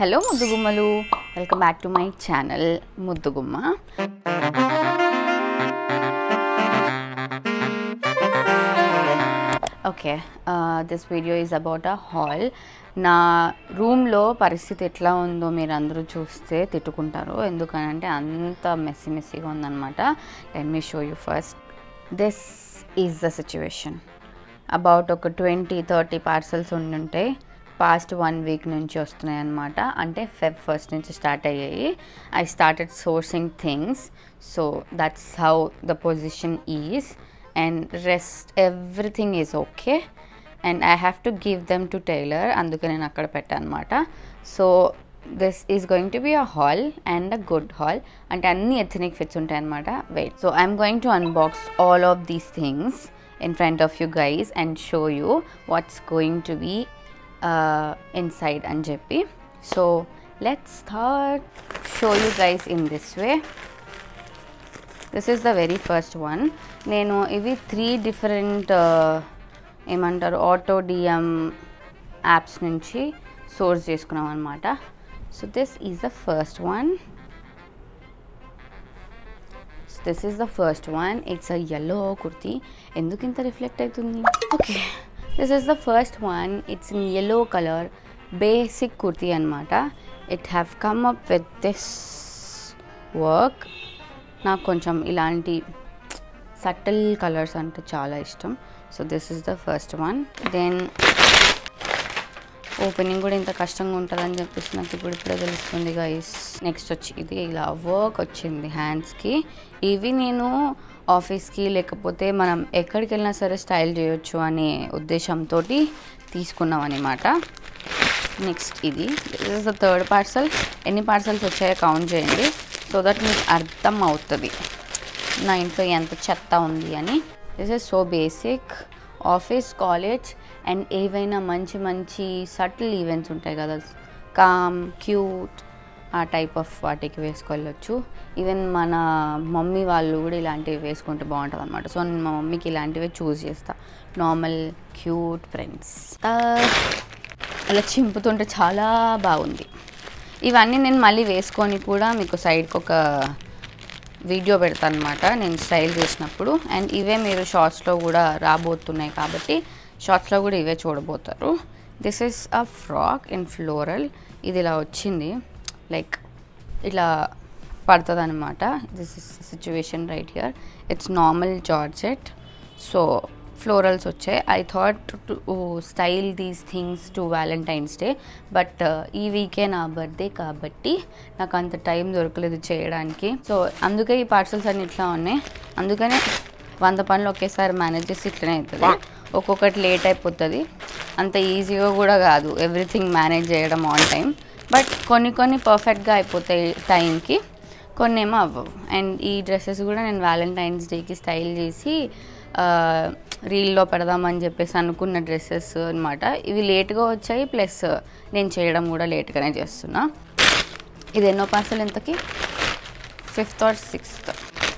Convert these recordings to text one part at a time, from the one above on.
Hello Muddugummalu, welcome back to my channel Muddugumma. Okay, this video is about a haul. నా రూమ్లో పరిస్థితి ఎట్లా ఉందో మీరు అందరూ చూస్తే తిట్టుకుంటారు, ఎందుకంటే అంత మెస్సీగా ఉందన్నమాట. Let me show you first. This is the situation. About ఒక 20-30 పార్సల్స్ ఉండుంటాయి. పాస్ట్ 1 వీక్ నుంచి వస్తున్నాయి అన్నమాట. అంటే Feb 1st నుంచి స్టార్ట్ అయ్యాయి. I started sourcing things, so that's how the position is. And rest everything is okay. And I have to give them to tailor, అందుకే నేను అక్కడ పెట్టాను అనమాట. So this is going to be a hall and a good hall. అంటే అన్ని ethnic fits ఉంటాయి అనమాట. Wait, so I'm going to unbox all of these things in front of you guys and show you what's going to be inside and jeppi. So let's start show you guys in this way. This is the very first one. Nenu ivi 3 different emantaru auto dm apps nunchi source cheskunnam anamata. So this is the first one. This is the first one. It's a yellow kurti. Enduku inta reflect aitundi? Okay, this is the first one. It's in yellow color, basic kurti anamata. It have come up with this work. Naaku koncham ilanti subtle colors ante chaala ishtam. So this is the first one. Then opening కూడా ఇంత కష్టంగా ఉంటుందని చెప్పేసి నాకు ఇప్పుడే తెలుస్తుంది guys. Next వచ్చి ఇది ఇలా వర్క్ వచ్చింది హ్యాండ్స్కి. ఇవి నేను ఆఫీస్కి లేకపోతే మనం ఎక్కడికి వెళ్ళినా సరే స్టైల్ చేయొచ్చు అనే ఉద్దేశంతో తీసుకున్నాం అనమాట. నెక్స్ట్ ఇది ఇస్ ద థర్డ్ పార్సల్. ఎన్ని పార్సల్స్ వచ్చాయో కౌంట్ చేయండి, సో దట్ మీకు అర్థం అవుతుంది నా ఇంట్లో ఎంత చెత్త ఉంది అని. This is so basic. Office, college and ఏవైనా మంచి మంచి సటిల్ ఈవెంట్స్ ఉంటాయి కదా, కామ్, క్యూట్, ఆ టైప్ ఆఫ్ వాటికి వేసుకోవచ్చు. ఈవెన్ మన మమ్మీ వాళ్ళు కూడా ఇలాంటివి వేసుకుంటే బాగుంటుంది అనమాట. సో నేను మా మమ్మీకి ఇలాంటివి చూస్ చేస్తాను, నార్మల్ క్యూట్ ఫ్రెండ్స్. అలా చింపుతుంటే చాలా బాగుంది. ఇవన్నీ నేను మళ్ళీ వేసుకొని కూడా మీకు సైడ్కి ఒక వీడియో పెడతాను అనమాట నేను స్టైల్ చేసినప్పుడు. అండ్ ఇవే మీరు షార్ట్స్లో కూడా రాబోతున్నాయి కాబట్టి షార్ట్స్లో కూడా ఇవే చూడబోతారు. This is a frock in floral. ఇది ఇలా వచ్చింది, లైక్ ఇట్లా పడుతుంది అనమాట. This is situation right here. It's normal georgette, so florals వచ్చాయి. I thought to style these things to Valentine's Day, but ఈ వీకే నా బర్త్డే కాబట్టి నాకు అంత టైం దొరకలేదు చేయడానికి. సో అందుకే ఈ పార్సల్స్ అన్ని ఇట్లా ఉన్నాయి. అందుకనే 100 పనులు ఒకేసారి మేనేజ్ చేసి ఇట్లనే అవుతుంది. ఒక్కొక్కటి లేట్ అయిపోతుంది, అంత ఈజీగా కూడా కాదు ఎవ్రీథింగ్ మేనేజ్ చేయడం ఆన్ టైం. బట్ కొన్ని పర్ఫెక్ట్గా అయిపోతాయి టైంకి, కొన్ని ఏమో అవ్వవు. అండ్ ఈ డ్రెస్సెస్ కూడా నేను వ్యాలంటైన్స్ డేకి స్టైల్ చేసి రీల్లో పెడదామని చెప్పేసి అనుకున్న డ్రెస్సెస్ అనమాట. ఇవి లేట్గా వచ్చాయి, ప్లస్ నేను చేయడం కూడా లేట్గానే చేస్తున్నా. ఇది ఎన్నో పార్సల్ ఎంతకి? 5th or 6th.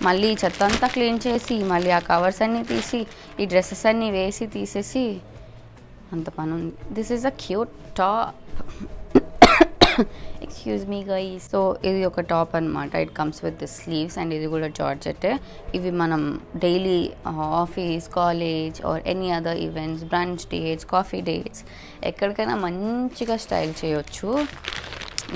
మళ్ళీ ఈ చెత్త అంతా క్లీన్ చేసి మళ్ళీ ఆ కవర్స్ అన్నీ తీసి ఈ డ్రెస్సెస్ అన్నీ వేసి తీసేసి అంత పని ఉంది. This is a cute top. Excuse me guys. So ఇది ఒక టాప్ అనమాట. It comes with the sleeves and ఇది కూడా జార్జెట్. ఇవి మనం daily office, college or any other events, branch dates, coffee dates, ఎక్కడికైనా మంచిగా స్టైల్ చేయొచ్చు.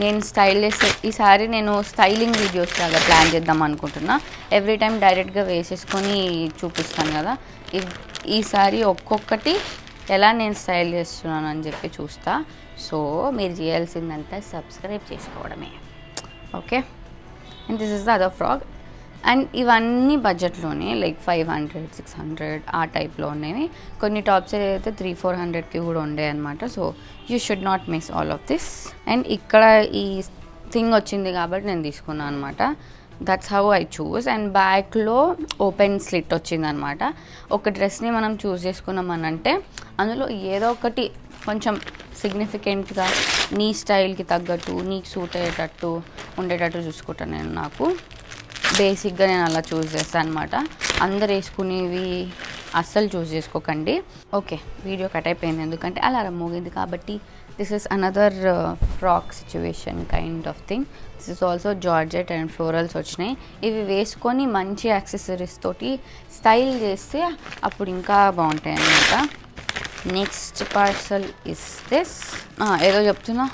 నేను స్టైల్ చేస్తే ఈసారి నేను స్టైలింగ్ వీడియోస్ లాగా ప్లాన్ చేద్దాం అనుకుంటున్నా. ఎవ్రీ టైం డైరెక్ట్గా వేసేసుకొని చూపిస్తాను కదా, ఈసారి ఒక్కొక్కటి ఎలా నేను స్టైల్ చేస్తున్నాను అని చెప్పి చూస్తా. సో మీరు చేయాల్సిందంతా సబ్స్క్రైబ్ చేసుకోవడమే, okay. And this is the other frock. And ఇవన్నీ బడ్జెట్లోనే, లైక్ 500, 600 ఆ టైప్లో ఉండేవి. కొన్ని టాప్స్ ఏదైతే 300-400కి కూడా ఉండే అనమాట. So you should not miss all of this. And ఇక్కడ ఈ థింగ్ వచ్చింది కాబట్టి నేను తీసుకున్నాను అనమాట. That's how I choose. And బ్యాక్లో ఓపెన్ స్లిట్ వచ్చిందనమాట. ఒక డ్రెస్ని మనం చూస్ చేసుకున్నామనంటే అందులో ఏదో ఒకటి కొంచెం సిగ్నిఫికెంట్గా నీ స్టైల్కి తగ్గట్టు, నీకు సూట్ అయ్యేటట్టు ఉండేటట్టు చూసుకుంటాను నేను. నాకు బేసిక్గా నేను అలా చూస్ చేస్తాను అనమాట. అందరు వేసుకునేవి అస్సలు చూస్ చేసుకోకండి. ఓకే, వీడియో కట్ అయిపోయింది ఎందుకంటే అలారం మోగింది కాబట్టి this is another frock situation kind of thing. This is also georgette and florals వచ్చినాయి. ఇవి వేసుకొని మంచి యాక్సెసరీస్ తోటి స్టైల్ చేస్తే అప్పుడు ఇంకా బాగుంటాయి అన్నమాట. Next parcel is this. ఏదో చెప్తున్నా,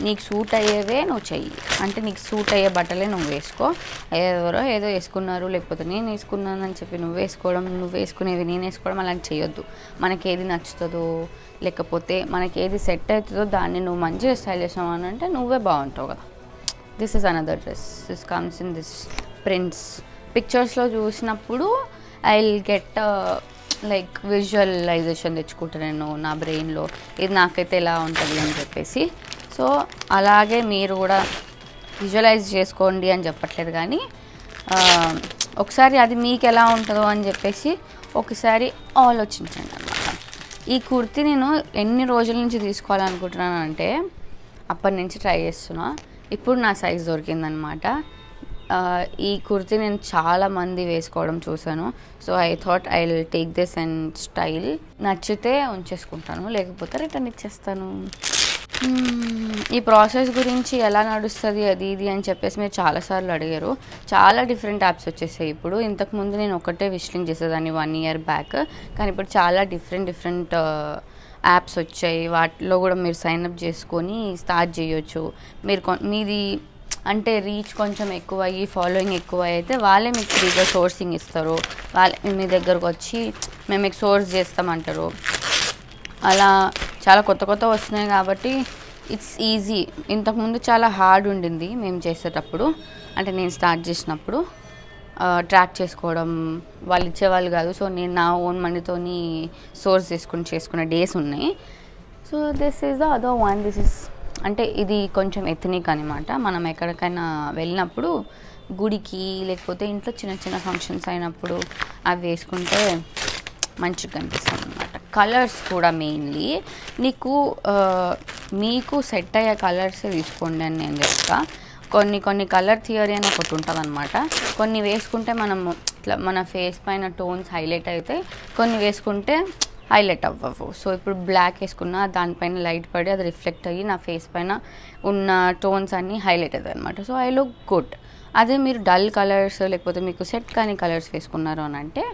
నీకు సూట్ అయ్యేవే నువ్వు చెయ్యి, అంటే నీకు సూట్ అయ్యే బట్టలే నువ్వు వేసుకో. ఎవరో ఏదో వేసుకున్నారు, లేకపోతే నేను వేసుకున్నాను అని చెప్పి నువ్వు వేసుకోవడం, నువ్వు వేసుకునేవి నేను వేసుకోవడం అలాంటి చేయొద్దు. మనకి ఏది నచ్చుతుందో లేకపోతే మనకి ఏది సెట్ అవుతుందో దాన్ని నువ్వు మంచిగా స్టైల్ చేసావు అని అంటే నువ్వే బాగుంటావు కదా. This is another dress. This comes in this prints. పిక్చర్స్లో చూసినప్పుడు I will get like visualisation తెచ్చుకుంటాను నేను నా బ్రెయిన్లో, ఇది నాకైతే ఎలా ఉంటుంది అని చెప్పేసి. సో అలాగే మీరు కూడా విజువలైజ్ చేసుకోండి అని చెప్పట్లేదు, కానీ ఒకసారి అది మీకు ఎలా ఉంటుందో అని చెప్పేసి ఒకసారి ఆలోచించండి అన్నమాట. ఈ కుర్తీ నేను ఎన్ని రోజుల నుంచి తీసుకోవాలనుకుంటున్నాను అంటే అప్పటి నుంచి ట్రై చేస్తున్నా. ఇప్పుడు నా సైజ్ దొరికిందనమాట. ఈ కుర్తీ నేను చాలామంది వేసుకోవడం చూసాను. So I thought I will take this and style. నచ్చితే ఉంచేసుకుంటాను, లేకపోతే రిటర్న్ ఇచ్చేస్తాను. ఈ ప్రాసెస్ గురించి ఎలా నడుస్తుంది అది ఇది అని చెప్పేసి మీరు చాలాసార్లు అడిగారు. చాలా డిఫరెంట్ యాప్స్ వచ్చేసాయి ఇప్పుడు. ఇంతకుముందు నేను ఒకటే విష్లింగ్ చేసేదాన్ని 1 year బ్యాక్, కానీ ఇప్పుడు చాలా డిఫరెంట్ యాప్స్ వచ్చాయి. వాటిలో కూడా మీరు సైన్అప్ చేసుకొని స్టార్ట్ చేయొచ్చు. మీది అంటే రీచ్ కొంచెం ఎక్కువ అయ్యి ఫాలోయింగ్ ఎక్కువ అయితే వాళ్ళే మీకు ఫ్రీగా సోర్సింగ్ ఇస్తారు. వాళ్ళే మీ దగ్గరకు వచ్చి మేము మీకు సోర్స్ చేస్తామంటారు. అలా చాలా కొత్త వస్తున్నాయి కాబట్టి ఇట్స్ ఈజీ. ఇంతకుముందు చాలా హార్డ్ ఉండింది మేము చేసేటప్పుడు, అంటే నేను స్టార్ట్ చేసినప్పుడు ట్రాక్ చేసుకోవడం. వాళ్ళు ఇచ్చేవాళ్ళు కాదు. సో నేను నా ఓన్ మనీతోని సోర్స్ చేసుకునే డేస్ ఉన్నాయి. So this is the other one. This is అంటే ఇది కొంచెం ఎథనిక్ అనమాట. మనం ఎక్కడికైనా వెళ్ళినప్పుడు గుడికి లేకపోతే ఇంట్లో చిన్న ఫంక్షన్స్ అయినప్పుడు అవి వేసుకుంటే మంచిగా కనిపిస్తుంది అనమాట. కలర్స్ కూడా మెయిన్లీ మీకు సెట్ అయ్యే కలర్సే తీసుకోండి అని నేను చెప్తా. కొన్ని కలర్ థియరీ అని ఒకటి ఉంటుంది అనమాట. కొన్ని వేసుకుంటే ఇట్లా మన ఫేస్ పైన టోన్స్ హైలైట్ అవుతాయి, కొన్ని వేసుకుంటే హైలైట్ అవ్వవు. సో ఇప్పుడు బ్లాక్ వేసుకున్నా దానిపైన లైట్ పడి అది రిఫ్లెక్ట్ అయ్యి నా ఫేస్ పైన ఉన్న టోన్స్ అన్నీ హైలైట్ అవుతాయి అనమాట. So I look good. అదే మీరు డల్ కలర్స్ లేకపోతే మీకు సెట్ కానీ కలర్స్ వేసుకున్నారు అని అంటే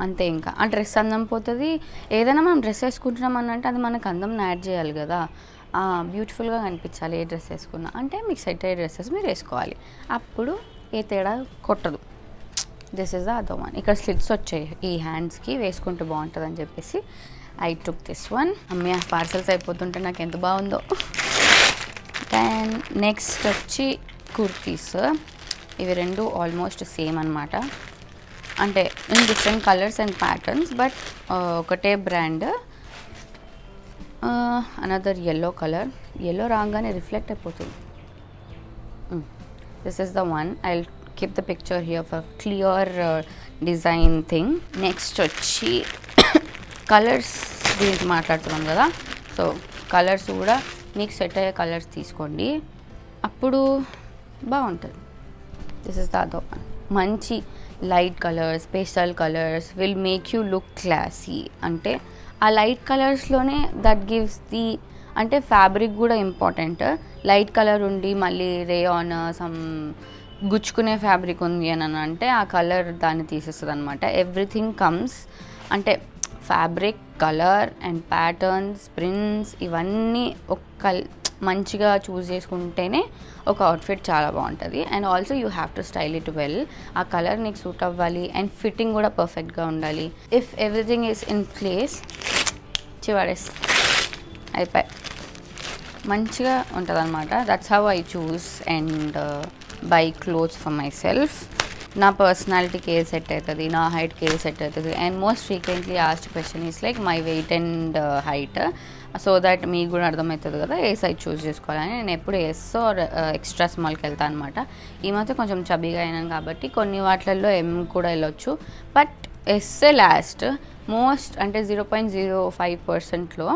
అంతే. ఇంకా ఆ డ్రెస్ అందం పోతుంది. ఏదైనా మనం డ్రెస్ వేసుకుంటున్నాం అని అంటే అది మనకు అందం యాడ్ చేయాలి కదా, బ్యూటిఫుల్గా కనిపించాలి. ఏ డ్రెస్ వేసుకున్నా అంటే మీకు సెట్ అయ్యే డ్రెస్సెస్ మీరు వేసుకోవాలి, అప్పుడు ఏ తేడా కొట్టదు. This is the other one. ఇక్కడ స్లిట్స్ వచ్చాయి ఈ హ్యాండ్స్కి, వేసుకుంటే బాగుంటుంది అని చెప్పేసి ఐ టుక్ దిస్ వన్. అమ్మయ్య పార్సల్స్ అయిపోతుంటే నాకు ఎంత బాగుందో. అండ్ నెక్స్ట్ వచ్చి కుర్తీస్. ఇవి రెండు ఆల్మోస్ట్ సేమ్ అనమాట, అంటే in different colours and patterns, but ఒకటే brand. Another yellow colour. yellow రాగానే రిఫ్లెక్ట్ అయిపోతుంది. This is the one. I keep the picture here for clear design thing. Next వచ్చి కలర్స్ గురించి మాట్లాడుతున్నాం కదా. సో కలర్స్ కూడా మీకు సెట్ అయ్యే కలర్స్ తీసుకోండి, అప్పుడు బాగుంటుంది. This is the other one. మంచి light colours, pastel colours will make you look classy. అంటే ఆ లైట్ కలర్స్లోనే దట్ గివ్స్ ది, అంటే ఫ్యాబ్రిక్ కూడా ఇంపార్టెంట్. లైట్ కలర్ ఉండి మళ్ళీ రేయాన్ సమ్ గుచ్చుకునే ఫ్యాబ్రిక్ ఉంది అని అంటే ఆ కలర్ దాన్ని తీసేస్తుంది అనమాట. ఎవ్రీథింగ్ కమ్స్, అంటే fabric, colour and patterns, prints ఇవన్నీ మంచిగా చూస్ చేసుకుంటేనే ఒక అవుట్ఫిట్ చాలా బాగుంటుంది. And also you have to style it well. ఆ కలర్ నీకు సూట్ అవ్వాలి అండ్ ఫిట్టింగ్ కూడా పర్ఫెక్ట్గా ఉండాలి. If everything is in place చివాడేసి అయిపోయి మంచిగా ఉంటుంది అనమాట. That's how I choose and buy clothes for myself. నా పర్సనాలిటీకి ఏది సెట్ అవుతుంది, నా హైట్కి ఏది సెట్ అవుతుంది. And most frequently asked question is like my weight and height. So that మీకు కూడా అర్థమవుతుంది కదా ఏ సైజ్ చూస్ చేసుకోవాలని. నేను ఎప్పుడు ఎస్ ఆర్ ఎక్స్ట్రా స్మాల్కి వెళ్తాను అనమాట. ఈ మధ్య కొంచెం చబీగా అయినాను కాబట్టి కొన్ని వాటిల్లో ఎం కూడా వెళ్ళొచ్చు, బట్ ఎస్ఏ లాస్ట్ మోస్ట్ అంటే 0.05%లో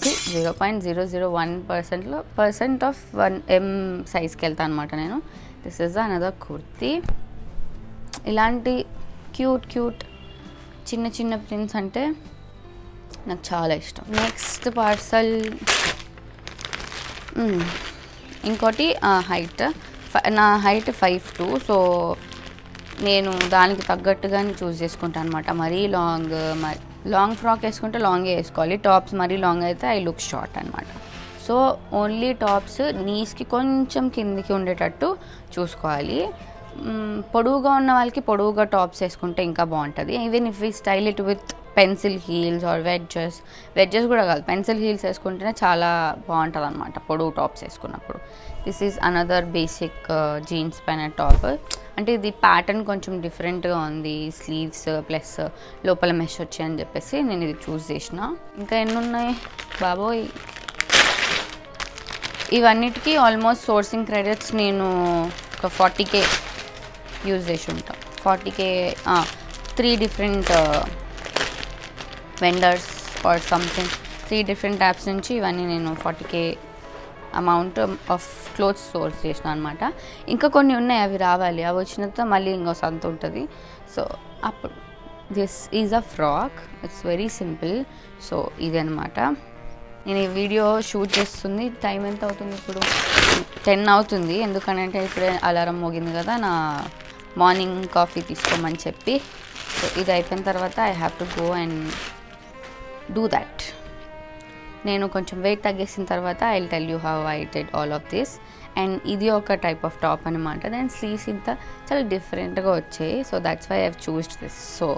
0.001% ఆఫ్ 1M సైజ్కి వెళ్తాను అనమాట నేను. This is another kurti. ఇలాంటి క్యూట్ చిన్న ప్రింట్స్ అంటే నాకు చాలా ఇష్టం. నెక్స్ట్ పార్సల్ ఇంకోటి హైట్. నా హైట్ 5'2", సో నేను దానికి తగ్గట్టుగానే చూస్ చేసుకుంటాను అనమాట. మరీ లాంగ్ ఫ్రాక్ వేసుకుంటే లాంగే వేసుకోవాలి, టాప్స్ మరీ లాంగ్ అయితే ఐ లుక్ షార్ట్ అనమాట. సో ఓన్లీ టాప్స్ నీస్కి కొంచెం కిందికి ఉండేటట్టు చూసుకోవాలి. పొడవుగా ఉన్న వాళ్ళకి పొడవుగా టాప్స్ వేసుకుంటే ఇంకా బాగుంటుంది. Even if we style it with pencil heels or wedges కూడా కాదు, పెన్సిల్ హీల్స్ వేసుకుంటేనే చాలా బాగుంటుంది అనమాట పొడవు టాప్స్ వేసుకున్నప్పుడు. This is another basic jeans పైన టాప్. అంటే ఇది ప్యాటర్న్ కొంచెం డిఫరెంట్గా ఉంది, స్లీవ్స్ ప్లస్ లోపల మెష్ వచ్చాయని చెప్పేసి నేను ఇది చూస్ చేసిన. ఇంకా ఎన్ని ఉన్నాయి బాబోయ్. ఇవన్నిటికీ ఆల్మోస్ట్ సోర్సింగ్ క్రెడిట్స్ నేను ఒక 40K యూజ్ చేసి ఉంటాం. 40K 3 different vendors or something 3 different apps నుంచి ఇవన్నీ నేను 40K amount of clothes source చేసిన అనమాట. ఇంకా కొన్ని ఉన్నాయి, అవి రావాలి. అవి వచ్చినంత మళ్ళీ ఇంకో సంత ఉంటుంది. సో అప్పుడు this is a frock, it's very simple. So ఇదనమాట. నేను ఈ వీడియో షూట్ చేస్తుంది, టైం ఎంత అవుతుంది ఇప్పుడు? 10 అవుతుంది. ఎందుకనంటే ఇప్పుడే అలారం మోగింది కదా నా మార్నింగ్ కాఫీ తీసుకోమని చెప్పి. సో ఇది అయిపోయిన తర్వాత I have to go and do that. నేను కొంచెం వెయిట్ తగ్గేసిన తర్వాత I will tell you how I did all of this. And ఇది ఒక టైప్ ఆఫ్ టాప్ అనమాట. దాని స్లీవ్స్ ఇంత చాలా డిఫరెంట్గా వచ్చాయి. So that's why I have choosed this. So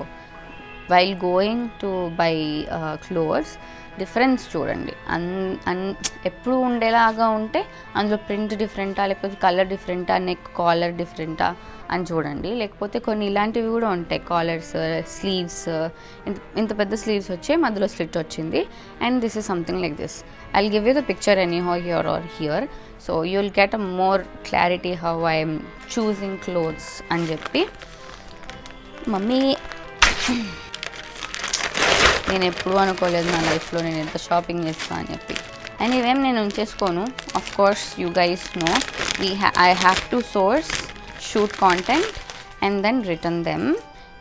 while going to buy clothes difference చూడండి. ఎప్పుడు ఉండేలాగా ఉంటే అందులో ప్రింట్ డిఫరెంటా, లేకపోతే కలర్ డిఫరెంటా, నెక్ కాలర్ డిఫరెంటా అని చూడండి. లేకపోతే కొన్ని ఇలాంటివి కూడా ఉంటాయి, కాలర్స్, స్లీవ్స్, ఇంత పెద్ద స్లీవ్స్ వచ్చాయి, మధ్యలో స్లిట్ వచ్చింది. And this is something like this. I will give you the picture anyhow here or here. So you will get a more clarity how I'm choosing clothes అని చెప్పి. Mummy నేను ఎప్పుడూ అనుకోలేదు నా లైఫ్లో నేను ఎంత షాపింగ్ చేస్తాను అని చెప్పి. అండ్ ఇవేం నేను ఉంచేసుకోను. Of course you guys know I have to source, shoot content and then return them.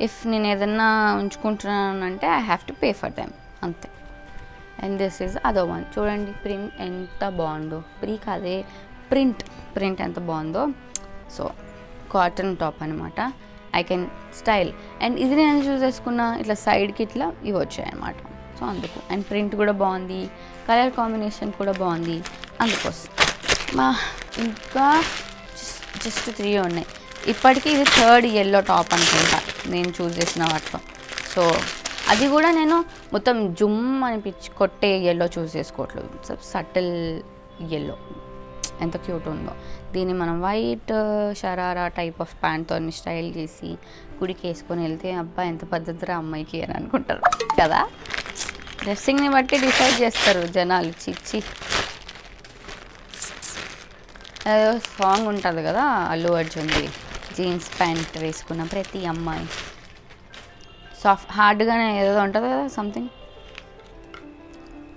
If నేను ఏదన్నా ఉంచుకుంటున్నానంటే I have to pay for them, అంతే. And this is other one. చూడండి ప్రింట్ ఎంత బాగుందో, ప్రింట్ ఎంత బాగుందో. సో కాటన్ టాప్ అనమాట. I can style. అండ్ ఇది నేను చూస్ చేసుకున్న ఇట్లా సైడ్కి ఇట్లా ఇవి వచ్చాయన్నమాట. సో అందుకు. అండ్ ప్రింట్ కూడా బాగుంది, కలర్ కాంబినేషన్ కూడా బాగుంది, అందుకోసం. ఇంకా జస్ట్ 3 ఉన్నాయి. ఇప్పటికీ ఇది 3rd yellow టాప్ అనుకుంటా నేను చూస్ చేసిన వాటిలో. సో అది కూడా నేను మొత్తం జుమ్ కొట్టే ఎల్లో చూస్ చేసుకోవట్లేదు, సటిల్ ఎల్లో. ఎంత క్యూట్ ఉందో. దీన్ని మనం వైట్ షరారా టైప్ ఆఫ్ ప్యాంట్తో స్టైల్ చేసి గుడికి వేసుకొని వెళ్తే అబ్బా ఎంత పద్ధతిరా అమ్మాయికి అని అనుకుంటారు కదా. డ్రెస్సింగ్ని బట్టి డిసైడ్ చేస్తారు జనాలు. చిచ్చి ఏదో సాంగ్ ఉంటుంది కదా అల్లు అర్జున్ది, జీన్స్ ప్యాంట్ వేసుకున్న ప్రతి అమ్మాయి హార్డ్గానే ఏదో ఉంటుంది కదా something.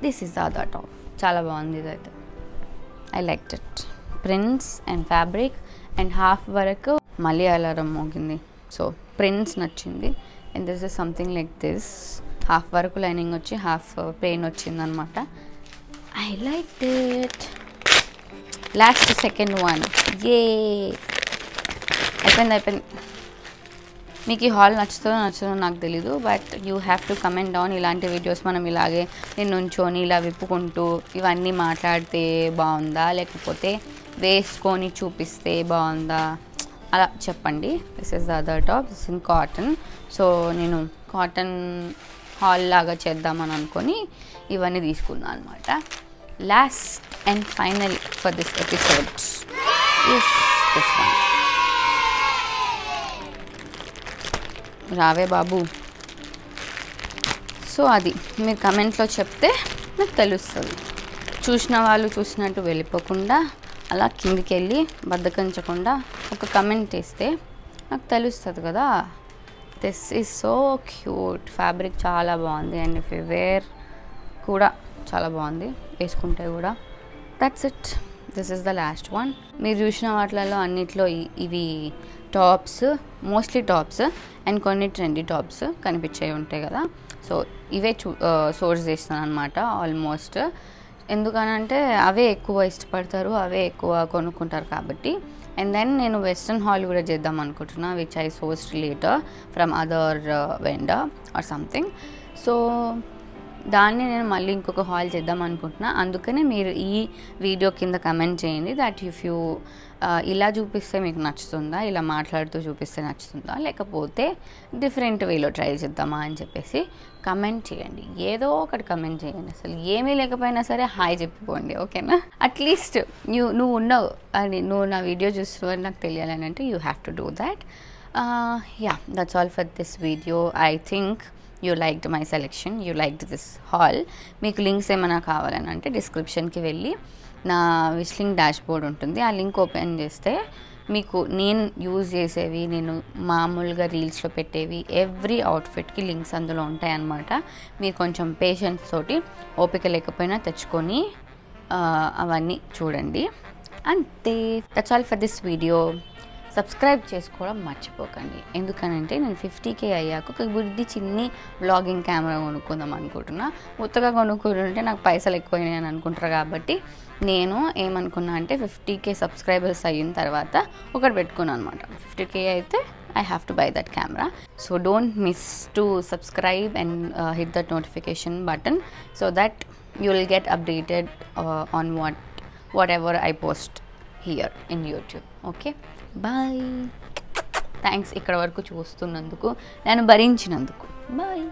This is the other top. చాలా బాగుంది ఇదైతే. I like it. Prints and fabric and half వరకు మళ్ళీ అలారం మోగింది. సో ప్రింట్స్ నచ్చింది. And this is something like this. Half వరకు లైనింగ్ వచ్చి హాఫ్ ప్లెయిన్ వచ్చిందనమాట. I like it. Last second one. అయిపోయింది. మీకు ఈ హాల్ నచ్చుతుందో నాకు తెలీదు, but you have to comment down. ఇలాంటి వీడియోస్ మనం ఇలాగే నేను నుంచొని ఇలా విప్పుకుంటూ ఇవన్నీ మాట్లాడితే బాగుందా, లేకపోతే వేసుకొని చూపిస్తే బాగుందా, అలా చెప్పండి. This is the other top. This in cotton. So నేను కాటన్ హాల్ లాగా చేద్దామని అనుకొని ఇవన్నీ తీసుకున్నాను అనమాట. Last and final for this episode is this one. రావే బాబు. సో అది మీరు కమెంట్లో చెప్తే నాకు తెలుస్తుంది. చూసిన వాళ్ళు చూసినట్టు వెళ్ళిపోకుండా అలా కిందికి వెళ్ళి బద్దకించకుండా ఒక కమెంట్ వేస్తే నాకు తెలుస్తుంది కదా. This is so cute. Fabric చాలా బాగుంది. అండ్ ఇఫ్ యూ వేర్ కూడా చాలా బాగుంది, వేసుకుంటే కూడా. That's it. This is the last one. మీరు చూసిన వాటిలలో అన్నిట్లో ఇవి టాప్స్, మోస్ట్లీ టాప్స్ అండ్ కొన్ని ట్రెండీ టాప్స్ కనిపించే ఉంటాయి కదా. సో ఇవే సోర్స్ చేస్తాను అనమాట ఆల్మోస్ట్. ఎందుకనంటే అవే ఎక్కువ ఇష్టపడతారు, అవే ఎక్కువ కొనుక్కుంటారు కాబట్టి. అండ్ దెన్ నేను వెస్ట్రన్ హాల్ కూడా చేద్దాం అనుకుంటున్నా, which I sourced later from other vendor or something. So దాన్ని నేను మళ్ళీ ఇంకొక హాల్ చేద్దాం అనుకుంటున్నా. అందుకనే మీరు ఈ వీడియో కింద కమెంట్ చేయండి దట్ ఇఫ్ యూ ఇలా చూపిస్తే మీకు నచ్చుతుందా, ఇలా మాట్లాడుతూ చూపిస్తే నచ్చుతుందా, లేకపోతే డిఫరెంట్ వేలో ట్రై చేద్దామా అని చెప్పేసి కమెంట్ చేయండి. ఏదో ఒకటి కమెంట్ చేయండి. అసలు ఏమీ లేకపోయినా సరే హాయ్ చెప్పిపోండి, ఓకేనా? అట్లీస్ట్ నువ్వు ఉన్నావు అని, నువ్వు నా వీడియో చూస్తున్నావు నాకు తెలియాలని అంటే you have to do that. Yeah, that's all for this video. I think you liked my selection, you liked this hall. మీకు లింక్స్ ఏమైనా కావాలని అంటే డిస్క్రిప్షన్కి వెళ్ళి నా విష్లింగ్ డాష్ బోర్డ్ ఉంటుంది, ఆ లింక్ ఓపెన్ చేస్తే మీకు నేను యూజ్ చేసేవి, నేను మామూలుగా రీల్స్లో పెట్టేవి ఎవ్రీ అవుట్ఫిట్కి లింక్స్ అందులో ఉంటాయన్నమాట. మీరు కొంచెం పేషెన్స్ తోటి ఓపిక లేకపోయినా తెచ్చుకొని అవన్నీ చూడండి. అంతే, that's all for this video. Subscribe చేసుకోవడం మర్చిపోకండి. ఎందుకనంటే నేను 50K అయ్యాక ఒక బుడ్డి చిన్ని వ్లాగింగ్ కెమెరా కొనుక్కుందాం అనుకుంటున్నా. కొత్తగా కొనుక్కుంటుంటే నాకు పైసలు ఎక్కువైనాయి అని అనుకుంటారు కాబట్టి నేను ఏమనుకున్నా అంటే 50K సబ్స్క్రైబర్స్ అయిన తర్వాత ఒకటి పెట్టుకున్నాను అనమాట. 50K అయితే I have to buy that camera. So don't miss to subscribe and hit that notification button so that you will get updated on whatever I post here in YouTube. Okay, bye. Thanks ఇక్కడ వరకు చూస్తున్నందుకు, నన్ను భరించినందుకు. Bye.